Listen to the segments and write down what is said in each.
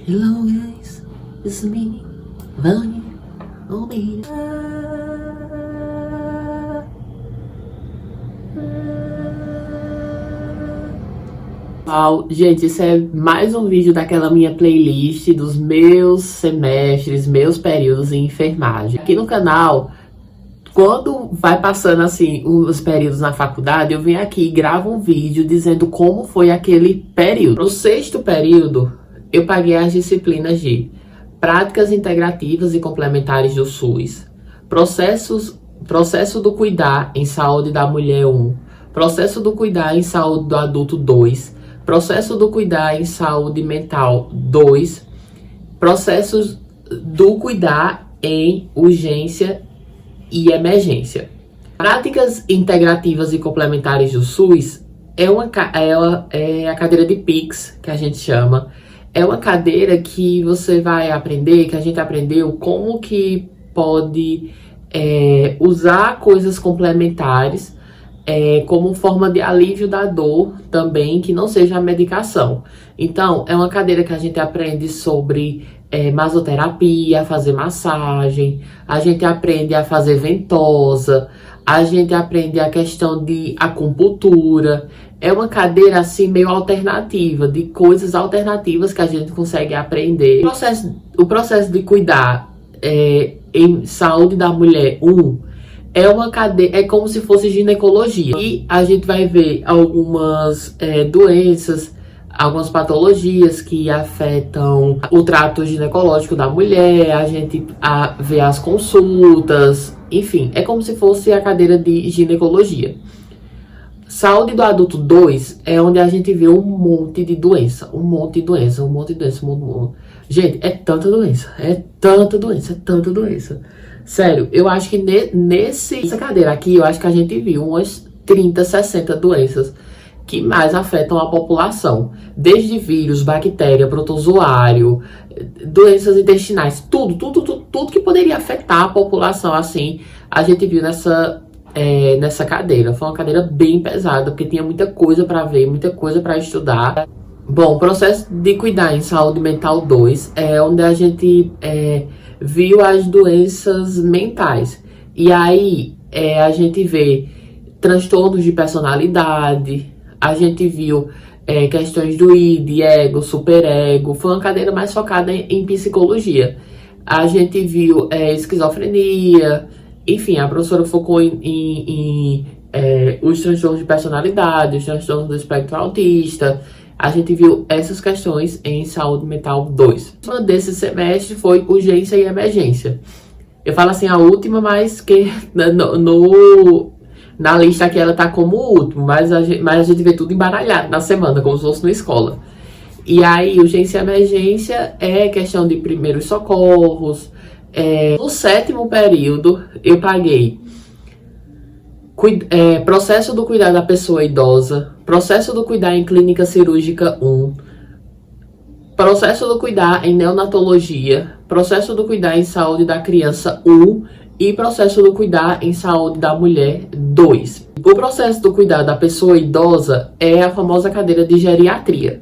Hello guys, it's me, Vani, Omi. Gente, esse é mais um vídeo daquela minha playlist dos meus semestres, meus períodos em enfermagem. Aqui no canal, quando vai passando assim os períodos na faculdade, eu venho aqui e gravo um vídeo dizendo como foi aquele período. No sexto período, eu paguei as disciplinas de Práticas Integrativas e Complementares do SUS, Processo do Cuidar em Saúde da Mulher 1, Processo do Cuidar em Saúde do Adulto 2, Processo do Cuidar em Saúde Mental 2, Processos do Cuidar em Urgência e Emergência. Práticas Integrativas e Complementares do SUS é a cadeira de PICS, que a gente chama. É uma cadeira que você vai aprender, que a gente aprendeu como que pode usar coisas complementares como forma de alívio da dor também, que não seja a medicação. Então, é uma cadeira que a gente aprende sobre masoterapia, fazer massagem, a gente aprende a fazer ventosa, a gente aprende a questão de acupuntura. É uma cadeira assim meio alternativa, de coisas alternativas que a gente consegue aprender. O processo de cuidar em saúde da mulher 1 é uma cadeira, é como se fosse ginecologia. E a gente vai ver algumas doenças, algumas patologias que afetam o trato ginecológico da mulher, a gente vê as consultas, enfim, é como se fosse a cadeira de ginecologia. Saúde do Adulto 2 é onde a gente vê um monte de doença. Gente, é tanta doença. Sério, eu acho que nessa cadeira aqui, eu acho que a gente viu umas 30, 60 doenças que mais afetam a população. Desde vírus, bactéria, protozoário, doenças intestinais, tudo que poderia afetar a população, assim, a gente viu nessa cadeira. Foi uma cadeira bem pesada, porque tinha muita coisa para ver, muita coisa para estudar. Bom, o processo de cuidar em saúde mental 2 é onde a gente viu as doenças mentais. E aí a gente vê transtornos de personalidade, a gente viu questões do id, ego, superego. Foi uma cadeira mais focada em psicologia. A gente viu esquizofrenia, enfim, a professora focou em os transtornos de personalidade, os transtornos do espectro autista. A gente viu essas questões em saúde mental 2. Uma desse semestre foi urgência e emergência. Eu falo assim a última, mas que na lista aqui ela tá como último, mas a gente vê tudo embaralhado na semana, como se fosse na escola. E aí, urgência e emergência é questão de primeiros socorros. No sétimo período, eu paguei processo do cuidar da pessoa idosa, processo do cuidar em clínica cirúrgica 1, processo do cuidar em neonatologia, processo do cuidar em saúde da criança 1 e processo do cuidar em saúde da mulher 2. O processo do cuidar da pessoa idosa é a famosa cadeira de geriatria.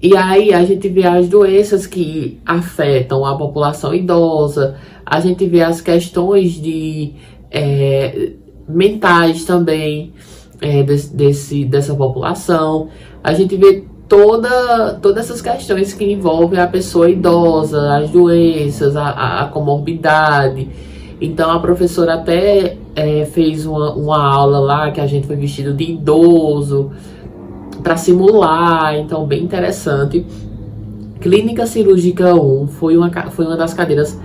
E aí a gente vê as doenças que afetam a população idosa, a gente vê as questões de mentais também dessa população. A gente vê todas essas questões que envolvem a pessoa idosa, as doenças, a comorbidade. Então a professora até fez uma aula lá que a gente foi vestido de idoso para simular, então bem interessante. Clínica cirúrgica 1 foi uma das cadeiras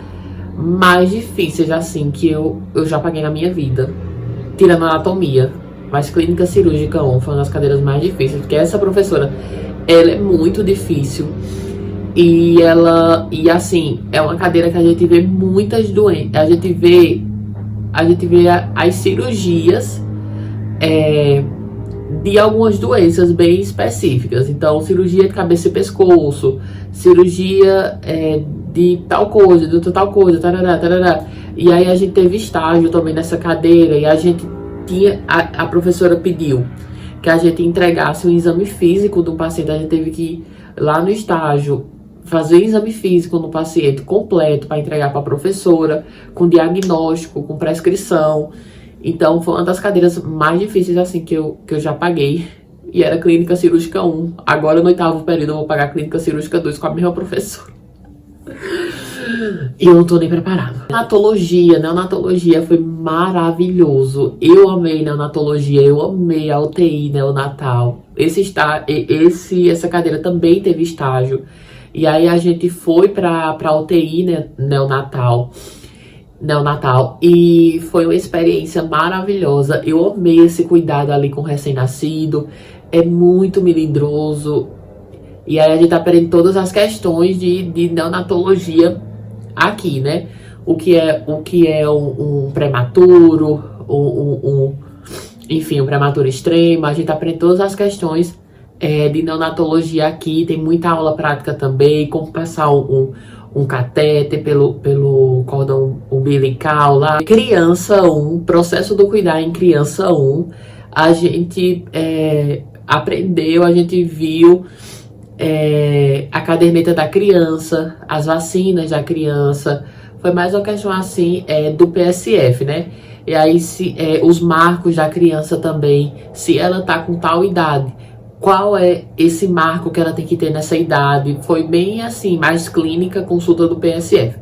mais difíceis assim que eu já paguei na minha vida, tirando anatomia. Mas clínica cirúrgica 1 foi uma das cadeiras mais difíceis, porque essa professora, ela é muito difícil. E assim, é uma cadeira que a gente vê muitas doenças, a gente vê as cirurgias de algumas doenças bem específicas. Então, cirurgia de cabeça e pescoço, cirurgia de tal coisa, tarará. E aí a gente teve estágio também nessa cadeira, e a gente a professora pediu que a gente entregasse um exame físico do paciente. A gente teve que ir lá no estágio fazer exame físico no paciente completo para entregar para a professora, com diagnóstico, com prescrição. Então foi uma das cadeiras mais difíceis assim que eu já paguei. E era clínica cirúrgica 1. Agora no 8º período eu vou pagar clínica cirúrgica 2 com a mesma professora. E eu não tô nem preparada. Neonatologia foi maravilhoso. Eu amei neonatologia, eu amei a UTI neonatal. Essa cadeira também teve estágio. E aí a gente foi pra UTI, né, neonatal. E foi uma experiência maravilhosa. Eu amei esse cuidado ali com o recém-nascido. É muito melindroso. E aí a gente aprende todas as questões de neonatologia aqui, né? O que é um prematuro, enfim, um prematuro extremo. A gente aprende todas as questões de neonatologia aqui. Tem muita aula prática também, como passar um catéter pelo cordão umbilical lá. Criança 1, processo do cuidar em criança 1, a gente aprendeu, a gente viu a caderneta da criança, as vacinas da criança. Foi mais uma questão assim do PSF, né? E aí os marcos da criança também, se ela tá com tal idade, qual é esse marco que ela tem que ter nessa idade. Foi bem assim, mais clínica, consulta do PSF.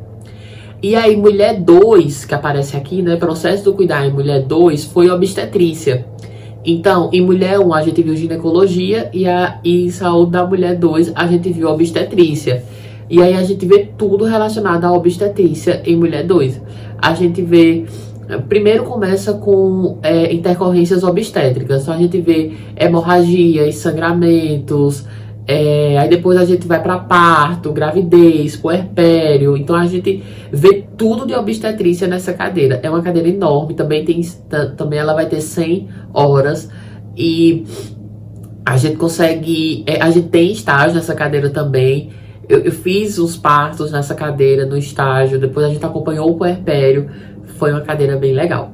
E aí mulher 2, que aparece aqui, né? Processo do cuidar em mulher 2 foi obstetrícia. Então, em mulher 1 a gente viu ginecologia e saúde da mulher 2 a gente viu obstetrícia. E aí a gente vê tudo relacionado à obstetrícia em mulher 2. A gente vê... Primeiro começa com intercorrências obstétricas. Então a gente vê hemorragias, sangramentos. Aí depois a gente vai para parto, gravidez, puerpério. Então a gente vê tudo de obstetrícia nessa cadeira. É uma cadeira enorme, também ela vai ter 100 horas. E a gente consegue... a gente tem estágio nessa cadeira também. Eu fiz os partos nessa cadeira no estágio. Depois a gente acompanhou o puerpério. Foi uma cadeira bem legal.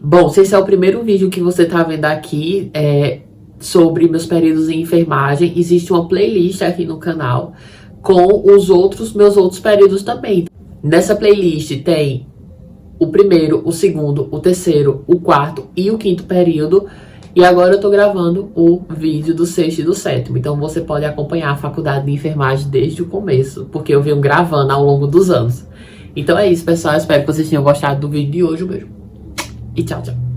Bom, se esse é o primeiro vídeo que você tá vendo aqui sobre meus períodos em enfermagem, existe uma playlist aqui no canal com meus outros períodos também. Nessa playlist tem o primeiro, o segundo, o terceiro, o quarto e o quinto período. E agora eu tô gravando o vídeo do 6º e do 7º. Então você pode acompanhar a faculdade de enfermagem desde o começo, porque eu venho gravando ao longo dos anos. Então é isso, pessoal. Espero que vocês tenham gostado do vídeo de hoje. Um beijo. E tchau, tchau.